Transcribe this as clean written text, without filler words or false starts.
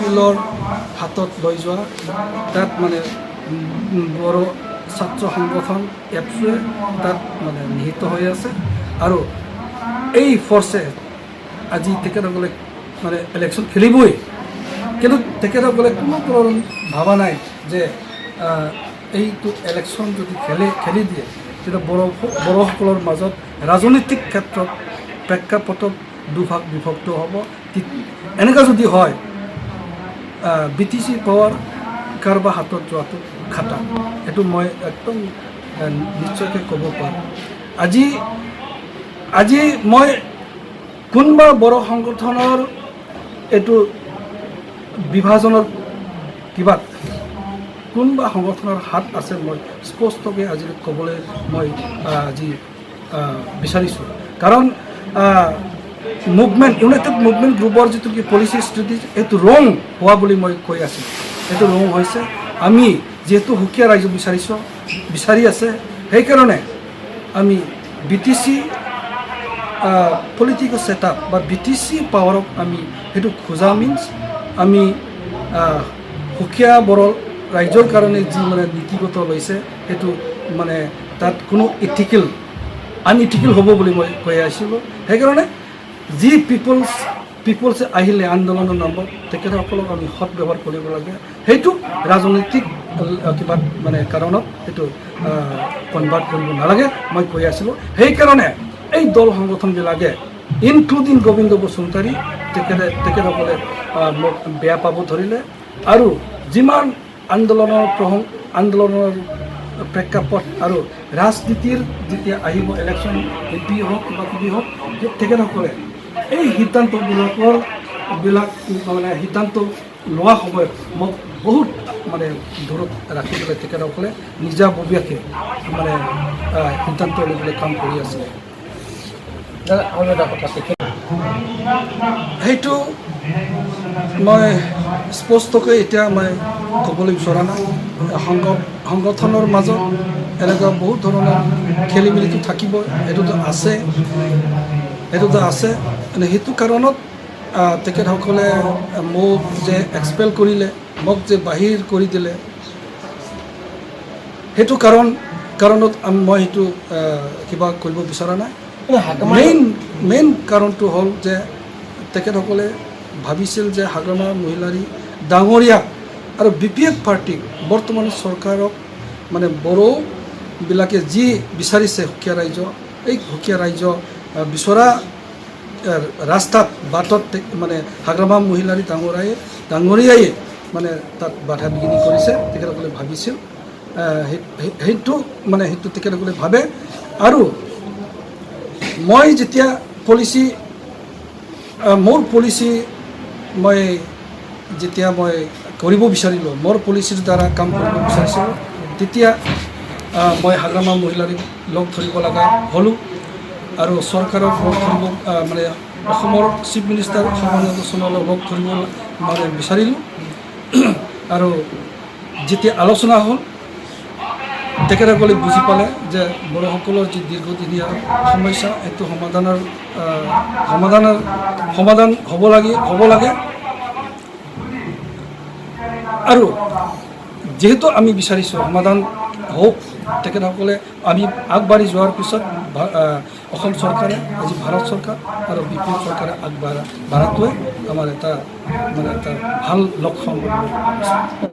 উকিলৰ হাতত লৈ যোৱা তাত মানে বড়ো ছাত্ৰ সংগঠন এপছুৱে তাত মানে নিহিত হৈ আছে আৰু এই ফৰ্চে আজি তেখেতসকলে মানে ইলেকশ্যন খেলিবই কিন্তু তেখেতসকলে কোনো ধৰণৰ ভাবা নাই যে এইটো ইলেকশ্যন যদি খেলি দিয়ে তেতিয়া বড়োসকলৰ মাজত ৰাজনৈতিক ক্ষেত্ৰত প্ৰেক্ষাপটত দুভাগ বিভক্ত হ'ব। এনেকুৱা যদি হয় BTC পাৱাৰ কাৰোবাৰ হাতত যোৱাটো খাটা, এইটো মই একদম নিশ্চয়কৈ ক'ব পাৰোঁ। আজি মই কোনোবা বড়ো সংগঠনৰ এইটো বিভাজনৰ কিবা কোনোবা সংগঠনৰ হাত আছে মই স্পষ্টকৈ আজি ক'বলৈ মই আজি বিচাৰিছোঁ। কাৰণ মুভমেণ্ট ইউনাইটেড মুভমেণ্ট গ্ৰুপৰ যিটো কি পলিচি ষ্ট্ৰেটেজি এইটো ৰং হোৱা বুলি মই কৈ আছোঁ। এইটো ৰং হৈছে আমি যিহেতু সুকীয়া ৰাইজ বিচাৰি আছে সেইকাৰণে আমি BTC পলিটিকেল ছেটআপ বা BTC পাৱাৰক আমি সেইটো খোজা মিনছ আমি সুকীয়া বড়ো ৰাইজৰ কাৰণে যি মানে নীতিগত লৈছে সেইটো মানে তাত কোনো আনইথিকেল হ'ব বুলি মই কৈ আছিলোঁ। সেইকাৰণে যি পিপলছে আহিলে আন্দোলনৰ নামত তেখেতসকলক আমি সৎ ব্যৱহাৰ কৰিব লাগে। সেইটো ৰাজনৈতিক কিবা মানে কাৰণত সেইটো কনভাৰ্ট কৰিব নালাগে মই কৈ আছিলোঁ। সেইকাৰণে এই দল সংগঠনবিলাকে ইনক্লুডিং গোবিন্দ বসুমতাৰী তেখেতসকলে মোক বেয়া পাব ধৰিলে আৰু যিমান আন্দোলনৰ প্ৰেক্ষাপট আৰু ৰাজনীতিৰ যেতিয়া আহিব ইলেকশ্যন MP হওক কিবা কিবি হওক তেখেতসকলে এই সিদ্ধান্তবিলাক মানে সিদ্ধান্ত লোৱা সময়ত মোক বহুত মানে দূৰত ৰাখি পেলাই তেখেতসকলে নিজাববীয়াকৈ মানে সিদ্ধান্ত ল'বলৈ কাম কৰি আছে। আৰু এটা কথা সেইটো মই স্পষ্টকৈ এতিয়া মই ক'বলৈ বিচৰা নাই। সংগঠনৰ মাজত এনেকুৱা বহুত ধৰণৰ খেলি মেলিটো থাকিবই, সেইটোতো আছে। সেইটো কাৰণত তেখেতসকলে মোক যে এক্সপেল কৰিলে, মোক যে বাহিৰ কৰি দিলে, সেইটো কাৰণত মই সেইটো কিবা কৰিব বিচৰা নাই। মেইন কাৰণটো হ'ল যে তেখেতসকলে ভাবিছিল যে হাগ্ৰামা মহিলাৰী ডাঙৰীয়া আৰু BPF পাৰ্টিক বৰ্তমান চৰকাৰক মানে বড়োবিলাকে যি বিচাৰিছে সুকীয়া ৰাজ্য, এই সুকীয়া ৰাজ্য বিচৰা ৰাস্তাত বাটত মানে হাগ্ৰামা মহিলাৰী ডাঙৰীয়াই মানে তাত বাধা বিঘিনি কৰিছে তেখেতসকলে ভাবিছিল। সেইটো তেখেতসকলে ভাবে। আৰু মই যেতিয়া মোৰ পলিচি যেতিয়া মই কৰিব বিচাৰিলোঁ, মোৰ পলিচিৰ দ্বাৰা কাম কৰিব বিচাৰিছিলোঁ, তেতিয়া মই হাগ্ৰামা মহিলাৰীক লগ ধৰিব লগা হ'লোঁ আৰু চৰকাৰক লগ ধৰিব মানে অসমৰ চিফ মিনিষ্টাৰ সৰ্বানন্দ সোণোৱালক লগ ধৰিব মানে বিচাৰিলোঁ। আৰু যেতিয়া আলোচনা হ'ল তেখেতসকলে বুজি পালে যে বড়োসকলৰ যি দীৰ্ঘদিনীয়া সমস্যা এইটো সমাধান হ'ব লাগে। আৰু যিহেতু আমি বিচাৰিছোঁ সমাধান হওক, তেখেতসকলে আমি আগবাঢ়ি যোৱাৰ পিছত অসম চৰকাৰে আজি ভাৰত চৰকাৰ আৰু BPF চৰকাৰে আগবাঢ়াটোৱে আমাৰ এটা ভাল লক্ষণ।